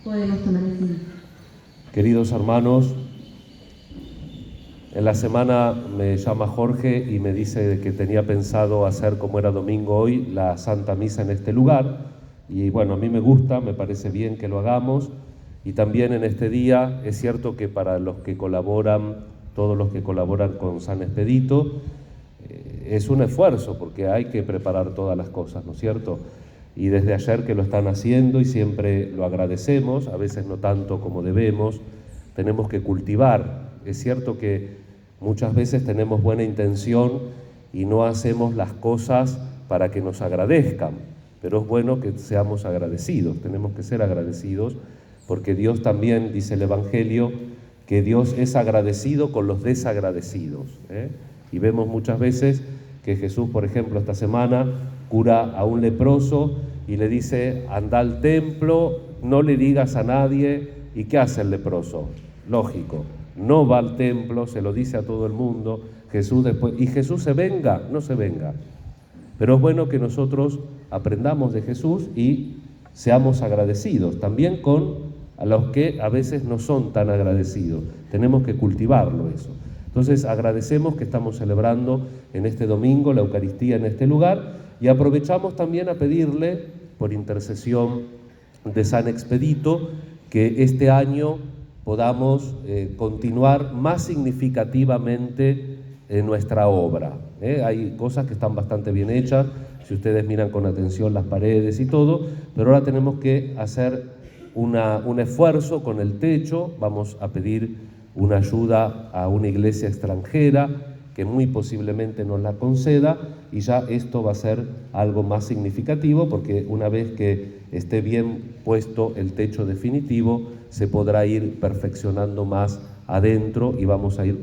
podemos tomar el vino. Queridos hermanos, en la semana me llama Jorge y me dice que tenía pensado hacer, como era domingo hoy, la Santa Misa en este lugar. Y bueno, a mí me gusta, me parece bien que lo hagamos. Y también en este día es cierto que para los que colaboran, todos los que colaboran con San Expedito, es un esfuerzo porque hay que preparar todas las cosas, ¿no es cierto? Y desde ayer que lo están haciendo y siempre lo agradecemos, a veces no tanto como debemos, tenemos que cultivar. Es cierto que muchas veces tenemos buena intención y no hacemos las cosas para que nos agradezcan, pero es bueno que seamos agradecidos, tenemos que ser agradecidos, porque Dios también, dice el Evangelio, que Dios es agradecido con los desagradecidos, ¿eh? Y vemos muchas veces que Jesús, por ejemplo, esta semana cura a un leproso y le dice, anda al templo, no le digas a nadie. ¿Y qué hace el leproso? Lógico, no va al templo, se lo dice a todo el mundo. ¿Y Jesús se venga? No se venga. Pero es bueno que nosotros aprendamos de Jesús y seamos agradecidos, también con a los que a veces no son tan agradecidos. Tenemos que cultivarlo eso. Entonces agradecemos que estamos celebrando en este domingo la Eucaristía en este lugar y aprovechamos también a pedirle, por intercesión de San Expedito, que este año podamos continuar más significativamente en nuestra obra. Hay cosas que están bastante bien hechas, si ustedes miran con atención las paredes y todo, pero ahora tenemos que hacer un esfuerzo con el techo. Vamos a pedir una ayuda a una iglesia extranjera que muy posiblemente nos la conceda y ya esto va a ser algo más significativo porque una vez que esté bien puesto el techo definitivo se podrá ir perfeccionando más adentro y vamos a ir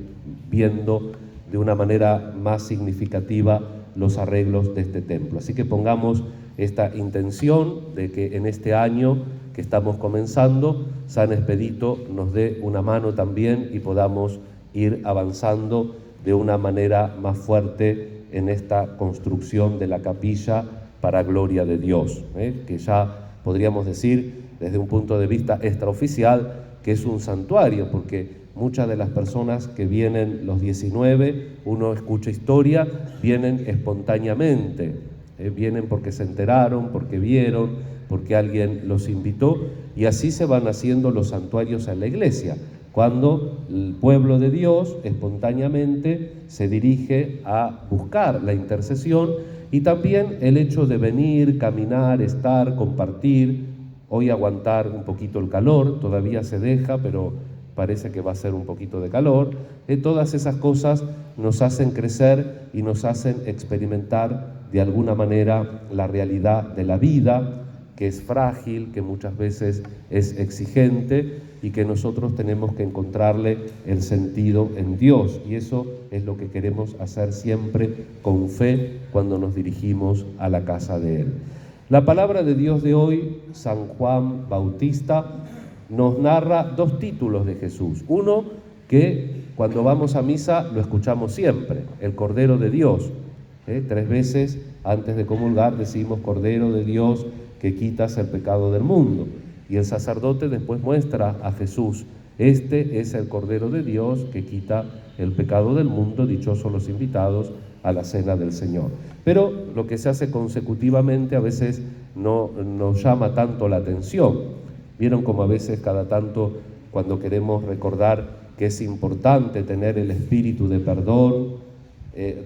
viendo de una manera más significativa los arreglos de este templo. Así que pongamos esta intención de que en este año que estamos comenzando, San Expedito nos dé una mano también y podamos ir avanzando de una manera más fuerte en esta construcción de la capilla para gloria de Dios, que ya podríamos decir desde un punto de vista extraoficial que es un santuario, porque muchas de las personas que vienen los 19, uno escucha historia, vienen espontáneamente, vienen porque se enteraron, porque vieron, porque alguien los invitó, y así se van haciendo los santuarios en la iglesia, cuando el pueblo de Dios espontáneamente se dirige a buscar la intercesión y también el hecho de venir, caminar, estar, compartir. Hoy aguantar un poquito el calor, todavía se deja, pero parece que va a ser un poquito de calor. Todas esas cosas nos hacen crecer y nos hacen experimentar de alguna manera la realidad de la vida, que es frágil, que muchas veces es exigente y que nosotros tenemos que encontrarle el sentido en Dios. Y eso es lo que queremos hacer siempre con fe cuando nos dirigimos a la casa de Él. La palabra de Dios de hoy, San Juan Bautista, nos narra dos títulos de Jesús. Uno que cuando vamos a misa lo escuchamos siempre, el Cordero de Dios. 3 veces antes de comulgar decimos Cordero de Dios que quitas el pecado del mundo. Y el sacerdote después muestra a Jesús, este es el Cordero de Dios que quita el pecado del mundo, dichosos los invitados a la cena del Señor. Pero lo que se hace consecutivamente a veces no nos llama tanto la atención. Vieron como a veces cada tanto cuando queremos recordar que es importante tener el espíritu de perdón,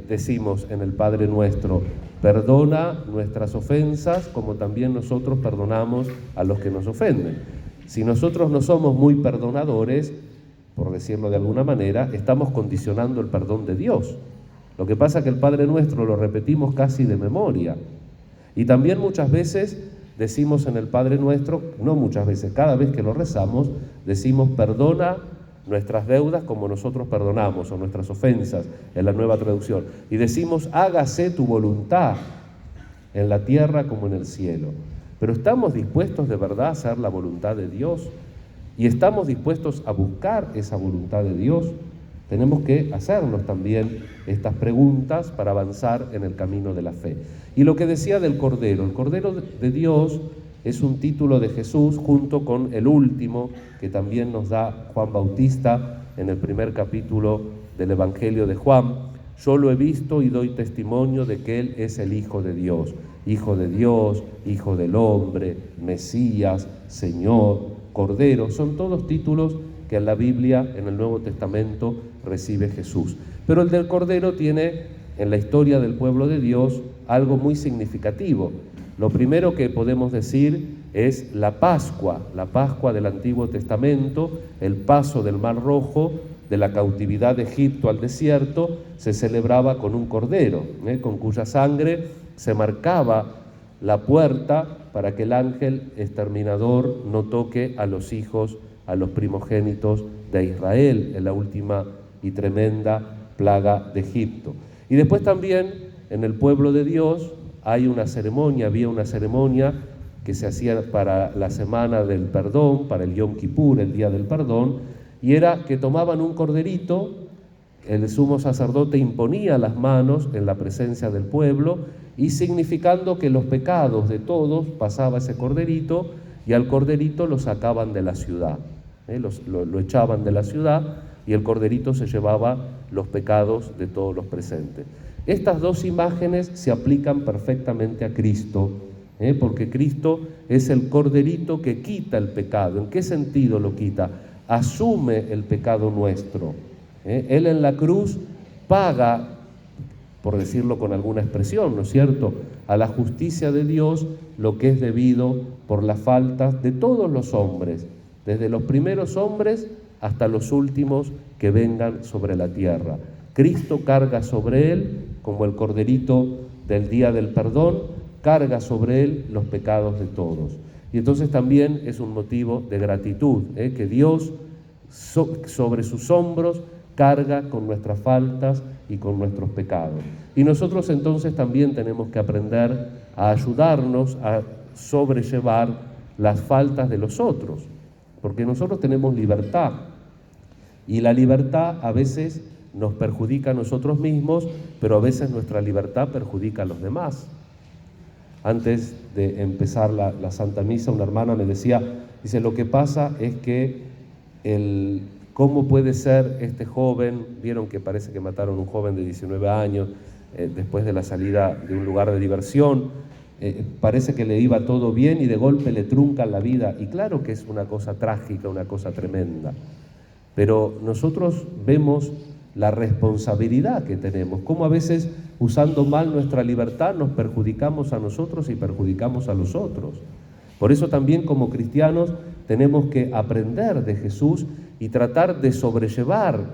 decimos en el Padre Nuestro, perdona nuestras ofensas como también nosotros perdonamos a los que nos ofenden. Si nosotros no somos muy perdonadores, por decirlo de alguna manera, estamos condicionando el perdón de Dios. Lo que pasa es que el Padre Nuestro lo repetimos casi de memoria. Y también muchas veces decimos en el Padre Nuestro, no muchas veces, cada vez que lo rezamos, decimos perdona nuestras deudas como nosotros perdonamos, o nuestras ofensas, en la Nueva Traducción. Y decimos, hágase tu voluntad, en la tierra como en el cielo. Pero ¿estamos dispuestos de verdad a hacer la voluntad de Dios? ¿Y estamos dispuestos a buscar esa voluntad de Dios? Tenemos que hacernos también estas preguntas para avanzar en el camino de la fe. Y lo que decía del Cordero, el Cordero de Dios es un título de Jesús junto con el último que también nos da Juan Bautista en el primer capítulo del Evangelio de Juan. Yo lo he visto y doy testimonio de que Él es el Hijo de Dios, Hijo del Hombre, Mesías, Señor, Cordero. Son todos títulos que en la Biblia, en el Nuevo Testamento, recibe Jesús. Pero el del Cordero tiene en la historia del pueblo de Dios algo muy significativo. Lo primero que podemos decir es la Pascua del Antiguo Testamento, el paso del Mar Rojo, de la cautividad de Egipto al desierto, se celebraba con un cordero, con cuya sangre se marcaba la puerta para que el ángel exterminador no toque a los hijos, a los primogénitos de Israel, en la última y tremenda plaga de Egipto. Y después también en el pueblo de Dios había una ceremonia que se hacía para la semana del perdón, para el Yom Kippur, el día del perdón, y era que tomaban un corderito, el sumo sacerdote imponía las manos en la presencia del pueblo y significando que los pecados de todos pasaba ese corderito y al corderito lo sacaban de la ciudad, lo echaban de la ciudad y el corderito se llevaba los pecados de todos los presentes. Estas dos imágenes se aplican perfectamente a Cristo, porque Cristo es el corderito que quita el pecado. ¿En qué sentido lo quita? Asume el pecado nuestro. Él en la cruz paga, por decirlo con alguna expresión, ¿no es cierto?, a la justicia de Dios lo que es debido por las faltas de todos los hombres, desde los primeros hombres hasta los últimos que vengan sobre la tierra. Cristo carga sobre él, como el corderito del día del perdón, carga sobre él los pecados de todos. Y entonces también es un motivo de gratitud, que Dios sobre sus hombros carga con nuestras faltas y con nuestros pecados. Y nosotros entonces también tenemos que aprender a ayudarnos a sobrellevar las faltas de los otros, porque nosotros tenemos libertad y la libertad a veces nos perjudica a nosotros mismos, pero a veces nuestra libertad perjudica a los demás. Antes de empezar la Santa Misa, una hermana me decía, dice, lo que pasa es que ¿cómo puede ser este joven? Vieron que parece que mataron a un joven de 19 años después de la salida de un lugar de diversión. Parece que le iba todo bien y de golpe le truncan la vida. Y claro que es una cosa trágica, una cosa tremenda. Pero nosotros vemos la responsabilidad que tenemos, cómo a veces usando mal nuestra libertad nos perjudicamos a nosotros y perjudicamos a los otros. Por eso también como cristianos tenemos que aprender de Jesús y tratar de sobrellevar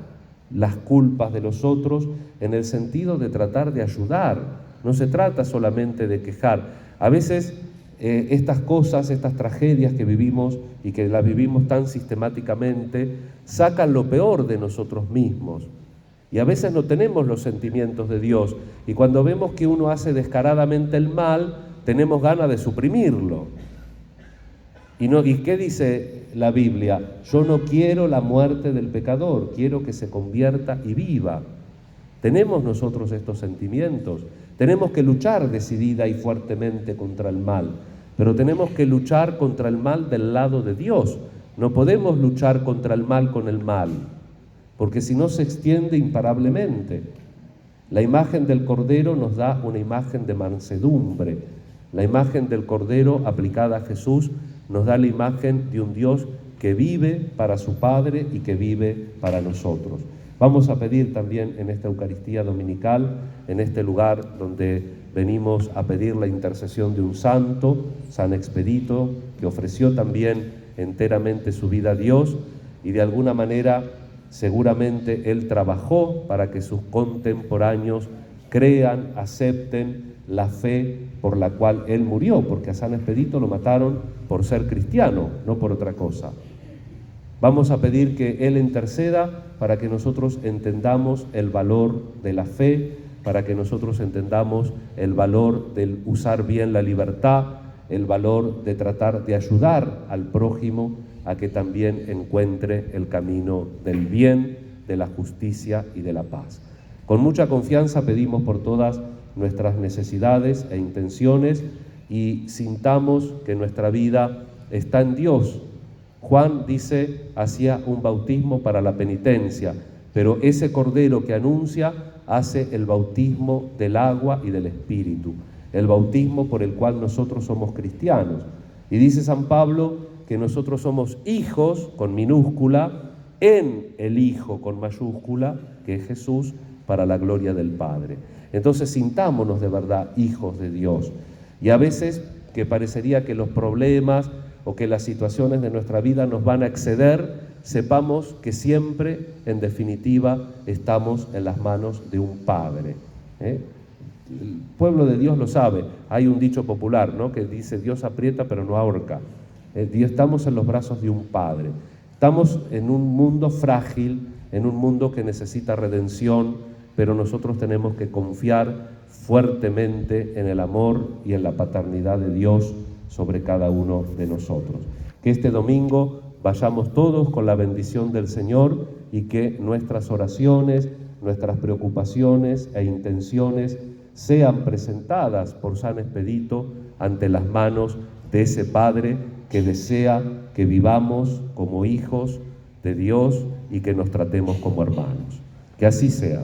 las culpas de los otros en el sentido de tratar de ayudar. No se trata solamente de quejar. A veces estas cosas, estas tragedias que vivimos y que las vivimos tan sistemáticamente, sacan lo peor de nosotros mismos. Y a veces no tenemos los sentimientos de Dios. Y cuando vemos que uno hace descaradamente el mal, tenemos ganas de suprimirlo. ¿Y qué dice la Biblia? Yo no quiero la muerte del pecador, quiero que se convierta y viva. Tenemos nosotros estos sentimientos. Tenemos que luchar decidida y fuertemente contra el mal. Pero tenemos que luchar contra el mal del lado de Dios. No podemos luchar contra el mal con el mal, porque si no se extiende imparablemente. La imagen del Cordero nos da una imagen de mansedumbre. La imagen del Cordero aplicada a Jesús nos da la imagen de un Dios que vive para su Padre y que vive para nosotros. Vamos a pedir también en esta Eucaristía Dominical, en este lugar donde venimos a pedir la intercesión de un santo, San Expedito, que ofreció también enteramente su vida a Dios y de alguna manera seguramente él trabajó para que sus contemporáneos crean, acepten la fe por la cual él murió, porque a San Expedito lo mataron por ser cristiano, no por otra cosa. Vamos a pedir que él interceda para que nosotros entendamos el valor de la fe, para que nosotros entendamos el valor de usar bien la libertad, el valor de tratar de ayudar al prójimo a que también encuentre el camino del bien, de la justicia y de la paz. Con mucha confianza pedimos por todas nuestras necesidades e intenciones y sintamos que nuestra vida está en Dios. Juan dice, hacía un bautismo para la penitencia, pero ese Cordero que anuncia hace el bautismo del agua y del Espíritu, el bautismo por el cual nosotros somos cristianos. Y dice San Pablo que nosotros somos hijos, con minúscula, en el Hijo, con mayúscula, que es Jesús, para la gloria del Padre. Entonces sintámonos de verdad hijos de Dios. Y a veces que parecería que los problemas o que las situaciones de nuestra vida nos van a exceder, sepamos que siempre, en definitiva, estamos en las manos de un Padre. El pueblo de Dios lo sabe. Hay un dicho popular, ¿no?, que dice: Dios aprieta pero no ahorca. Estamos en los brazos de un Padre. Estamos en un mundo frágil, en un mundo que necesita redención, pero nosotros tenemos que confiar fuertemente en el amor y en la paternidad de Dios sobre cada uno de nosotros. Que este domingo vayamos todos con la bendición del Señor y que nuestras oraciones, nuestras preocupaciones e intenciones sean presentadas por San Expedito ante las manos de ese Padre que desea que vivamos como hijos de Dios y que nos tratemos como hermanos. Que así sea.